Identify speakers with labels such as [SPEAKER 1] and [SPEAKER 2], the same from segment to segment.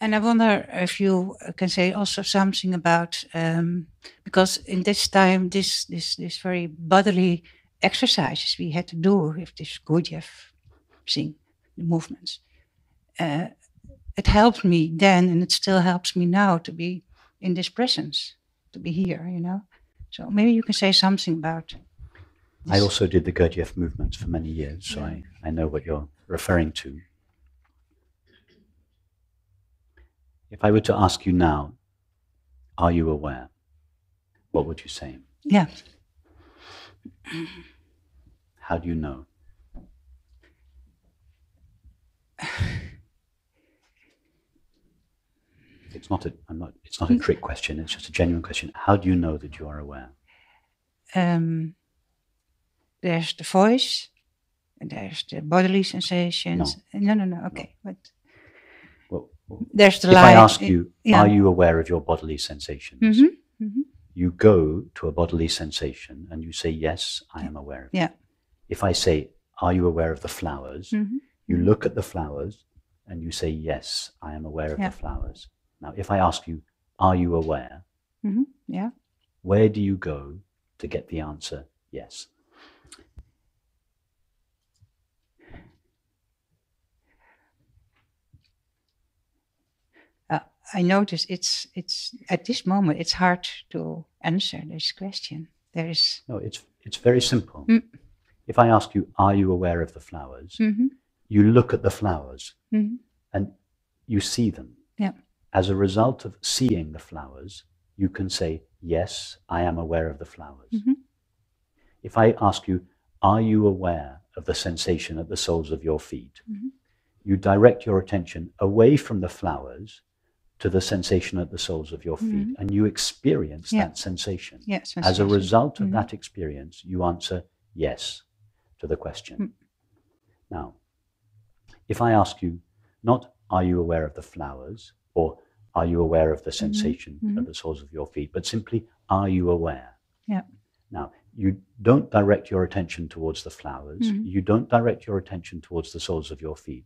[SPEAKER 1] And I wonder if you can say also something about, because in this time, this very bodily exercises we had to do with this Gurdjieff thing, the movements. It helped me then, and it still helps me now to be in this presence, to be here, you know. So maybe you can say something about this.
[SPEAKER 2] I also did the Gurdjieff movements for many years, so I know what you're referring to. If I were to ask you now, are you aware? What would you say?
[SPEAKER 1] Yeah.
[SPEAKER 2] How do you know? It's not a trick question, it's just a genuine question. How do you know that you are aware?
[SPEAKER 1] There's the voice, and there's the bodily sensations. No, okay. But there's the
[SPEAKER 2] light. If I ask you, are you aware of your bodily sensations?
[SPEAKER 1] Mm-hmm. Mm-hmm.
[SPEAKER 2] You go to a bodily sensation and you say, yes, I am aware of it.
[SPEAKER 1] Yeah.
[SPEAKER 2] If I say, are you aware of the flowers?
[SPEAKER 1] Mm-hmm.
[SPEAKER 2] You look at the flowers and you say, yes, I am aware of the flowers. Now, if I ask you, are you aware?
[SPEAKER 1] Mm-hmm. Yeah.
[SPEAKER 2] Where do you go to get the answer, yes?
[SPEAKER 1] I notice it's at this moment it's hard to answer this question.
[SPEAKER 2] No, it's very simple. If I ask you, are you aware of the flowers?
[SPEAKER 1] Mm-hmm.
[SPEAKER 2] You look at the flowers and you see them.
[SPEAKER 1] Yeah.
[SPEAKER 2] As a result of seeing the flowers, you can say, yes, I am aware of the flowers.
[SPEAKER 1] Mm-hmm.
[SPEAKER 2] If I ask you, are you aware of the sensation at the soles of your feet?
[SPEAKER 1] Mm-hmm.
[SPEAKER 2] You direct your attention away from the flowers to the sensation at the soles of your feet, and you experience that sensation.
[SPEAKER 1] Yes,
[SPEAKER 2] as a result of that experience, you answer yes to the question. Now, if I ask you, not are you aware of the flowers, or are you aware of the sensation at the soles of your feet, but simply, are you aware?
[SPEAKER 1] Yeah.
[SPEAKER 2] Now, you don't direct your attention towards the flowers. You don't direct your attention towards the soles of your feet.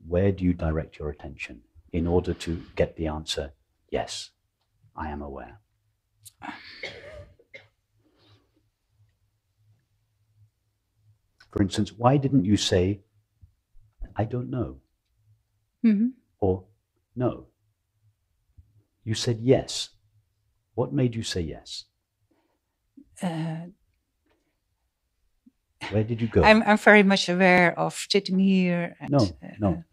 [SPEAKER 2] Where do you direct your attention in order to get the answer, yes, I am aware? For instance, why didn't you say, I don't know? Or no? You said yes. What made you say yes? Where did you go?
[SPEAKER 1] I'm very much aware of sitting here. And,
[SPEAKER 2] no.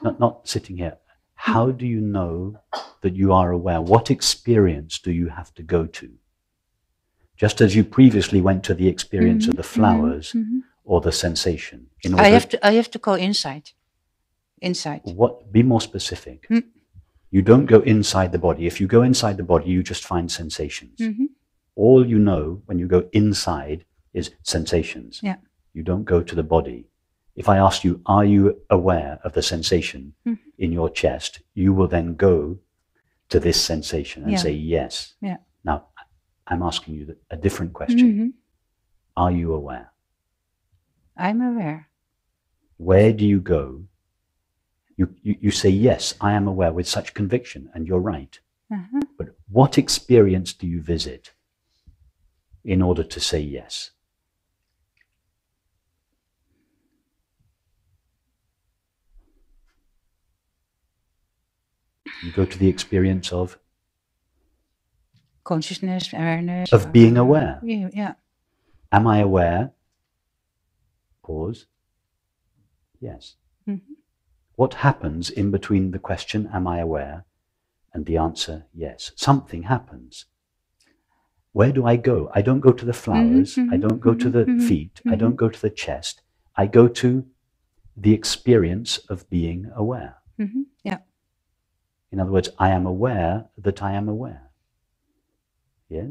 [SPEAKER 2] Not sitting here. How do you know that you are aware? What experience do you have to go to? Just as you previously went to the experience of the flowers or the sensation.
[SPEAKER 1] I have to go inside.
[SPEAKER 2] What? Be more specific. You don't go inside the body. If you go inside the body, you just find sensations. All you know when you go inside is sensations.
[SPEAKER 1] Yeah.
[SPEAKER 2] You don't go to the body. If I ask you, are you aware of the sensation in your chest? You will then go to this sensation and say yes.
[SPEAKER 1] Yeah.
[SPEAKER 2] Now, I'm asking you a different question. Are you aware?
[SPEAKER 1] I'm aware.
[SPEAKER 2] Where do you go? You say, yes, I am aware with such conviction, and you're right. But what experience do you visit in order to say yes? You go to the experience of?
[SPEAKER 1] Consciousness, awareness.
[SPEAKER 2] Of being aware.
[SPEAKER 1] Yeah.
[SPEAKER 2] Am I aware? Pause. Yes. What happens in between the question, am I aware, and the answer, yes? Something happens. Where do I go? I don't go to the flowers. I don't go to the feet. I don't go to the chest. I go to the experience of being aware.
[SPEAKER 1] Yeah.
[SPEAKER 2] In other words, I am aware that I am aware. Yeah?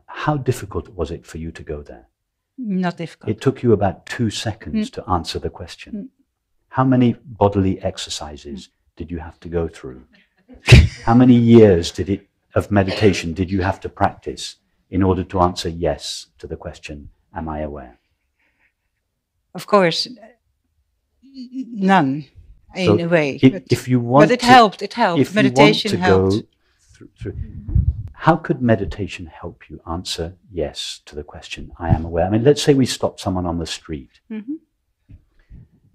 [SPEAKER 2] How difficult was it for you to go there?
[SPEAKER 1] Not difficult.
[SPEAKER 2] It took you about 2 seconds to answer the question. How many bodily exercises did you have to go through? How many years of meditation did you have to practice in order to answer yes to the question, am I aware?
[SPEAKER 1] Of course, none. in a way.
[SPEAKER 2] If you want,
[SPEAKER 1] but it helped. It helped.
[SPEAKER 2] If
[SPEAKER 1] meditation
[SPEAKER 2] you want to
[SPEAKER 1] helped.
[SPEAKER 2] Go through, how could meditation help you answer yes to the question, I am aware? I mean, let's say we stopped someone on the street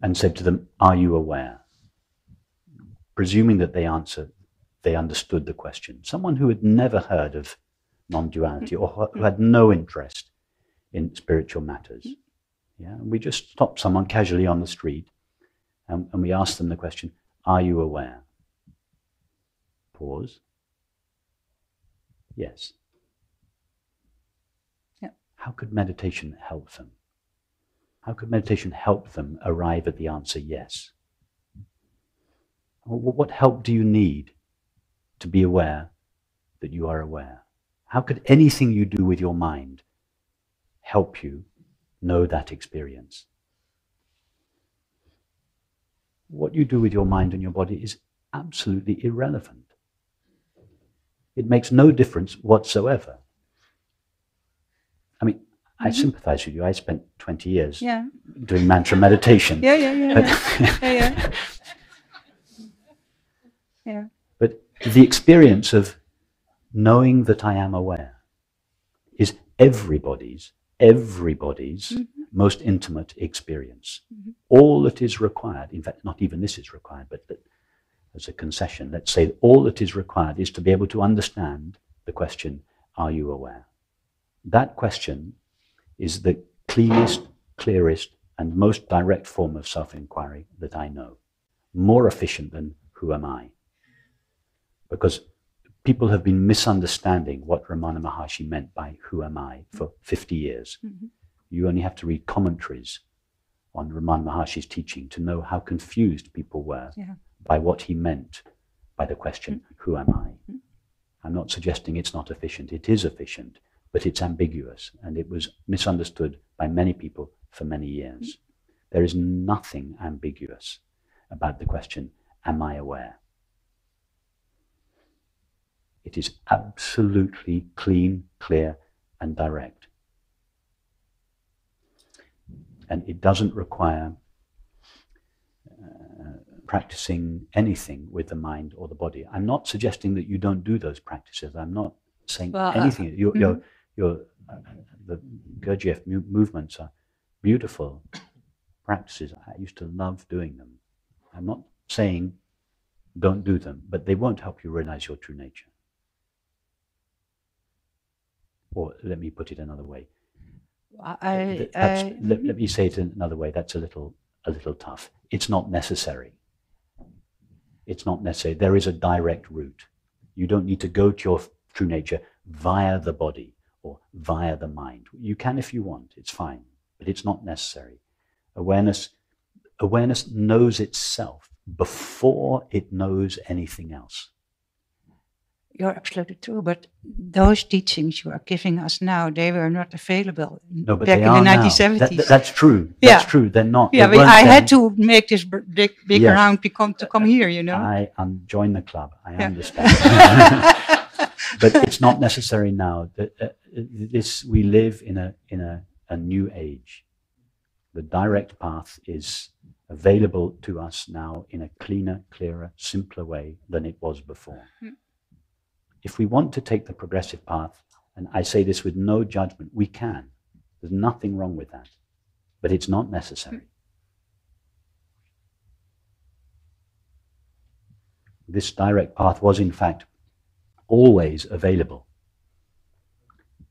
[SPEAKER 2] and said to them, are you aware? Presuming that they understood the question. Someone who had never heard of non-duality or who had no interest in spiritual matters. Yeah, and we just stopped someone casually on the street and we asked them the question, are you aware? Pause. Yes.
[SPEAKER 1] Yeah.
[SPEAKER 2] How could meditation help them? How could meditation help them arrive at the answer yes? What help do you need to be aware that you are aware? How could anything you do with your mind help you know that experience? What you do with your mind and your body is absolutely irrelevant. It makes no difference whatsoever. I mean, I sympathize with you. I spent 20 years doing mantra meditation.
[SPEAKER 1] Yeah.
[SPEAKER 2] But the experience of knowing that I am aware is everybody's most intimate experience. All that is required, in fact, not even this is required, but as a concession, let's say all that is required is to be able to understand the question, are you aware? That question is the cleanest, clearest, and most direct form of self-inquiry that I know. More efficient than who am I? Because people have been misunderstanding what Ramana Maharshi meant by who am I for 50 years. You only have to read commentaries on Ramana Maharshi's teaching to know how confused people were by what he meant by the question, who am I? I'm not suggesting it's not efficient. It is efficient, but it's ambiguous, and it was misunderstood by many people for many years. There is nothing ambiguous about the question, am I aware? It is absolutely clean, clear, and direct. And it doesn't require practicing anything with the mind or the body. I'm not suggesting that you don't do those practices. I'm not saying anything. The Gurdjieff movements are beautiful practices. I used to love doing them. I'm not saying don't do them, but they won't help you realize your true nature. Or let me put it another way. Let me say it in another way. That's a little tough. It's not necessary. It's not necessary. There is a direct route. You don't need to go to your true nature via the body or via the mind. You can if you want. It's fine, but it's not necessary. Awareness knows itself before it knows anything else.
[SPEAKER 1] You're absolutely true, but those teachings you are giving us now, they were not available back in the 1970s.
[SPEAKER 2] That's true. That's true. They're not.
[SPEAKER 1] Yeah, but I had to make this big round to come here, you know.
[SPEAKER 2] I join the club. I understand. But it's not necessary now. We live in a new age. The direct path is available to us now in a cleaner, clearer, simpler way than it was before. If we want to take the progressive path, and I say this with no judgment, we can. There's nothing wrong with that. But it's not necessary. This direct path was, in fact, always available,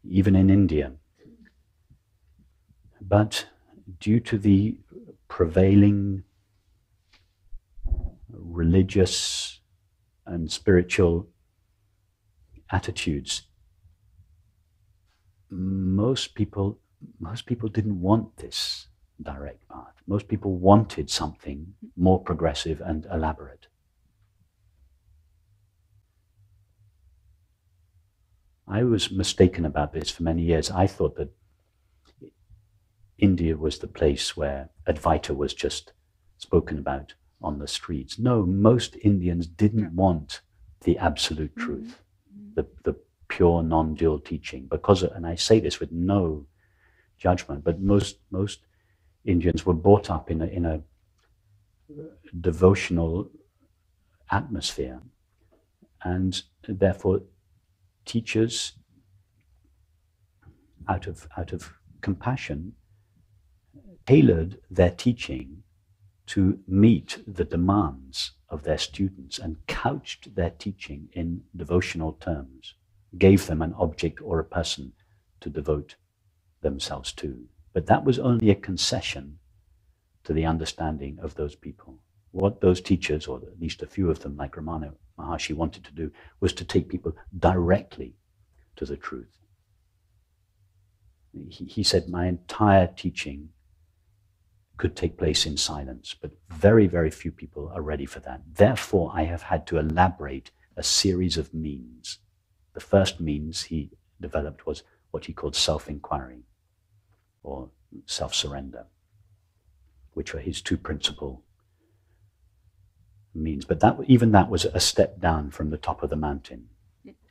[SPEAKER 2] even in India. But due to the prevailing religious and spiritual attitudes, most people didn't want this direct path. Most people wanted something more progressive and elaborate. I was mistaken about this for many years. I thought that India was the place where Advaita was just spoken about on the streets. No, most Indians didn't want the absolute truth. The pure non-dual teaching, and I say this with no judgment, but most Indians were brought up in a devotional atmosphere, and therefore teachers, out of compassion, tailored their teaching to meet the demands of their students and couched their teaching in devotional terms, gave them an object or a person to devote themselves to. But that was only a concession to the understanding of those people. What those teachers, or at least a few of them, like Ramana Maharshi, wanted to do was to take people directly to the truth. He said, my entire teaching could take place in silence, but very, very few people are ready for that. Therefore, I have had to elaborate a series of means. The first means he developed was what he called self-inquiry or self-surrender, which were his two principal means. But even that was a step down from the top of the mountain.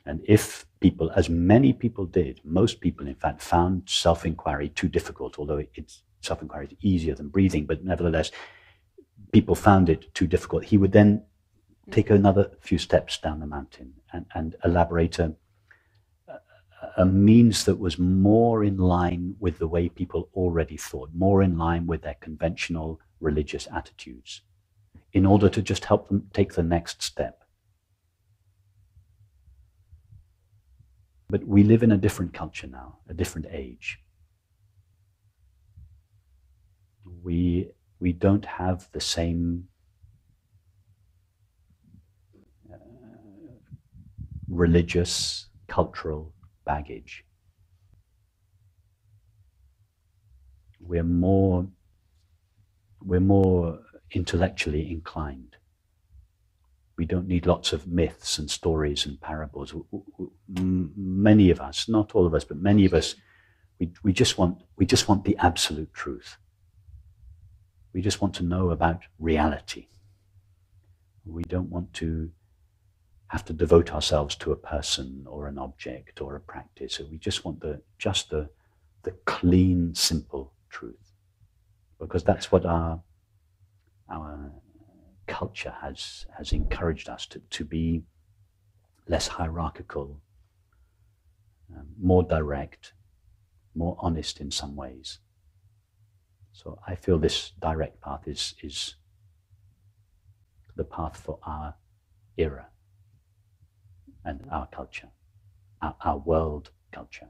[SPEAKER 2] And if people, as many people did, most people in fact found self-inquiry too difficult, although self-inquiry is easier than breathing, but nevertheless, people found it too difficult. He would then take another few steps down the mountain and elaborate a means that was more in line with the way people already thought, more in line with their conventional religious attitudes, in order to just help them take the next step. But we live in a different culture now, a different age. We don't have the same religious, cultural baggage. We're more intellectually inclined. We don't need lots of myths and stories and parables. Many of us, not all of us, but many of us, we just want the absolute truth. We just want to know about reality. We don't want to have to devote ourselves to a person or an object or a practice. So we just want the clean, simple truth, because that's what our culture has encouraged us to be less hierarchical, more direct, more honest in some ways. So I feel this direct path is the path for our era and our culture, our world culture.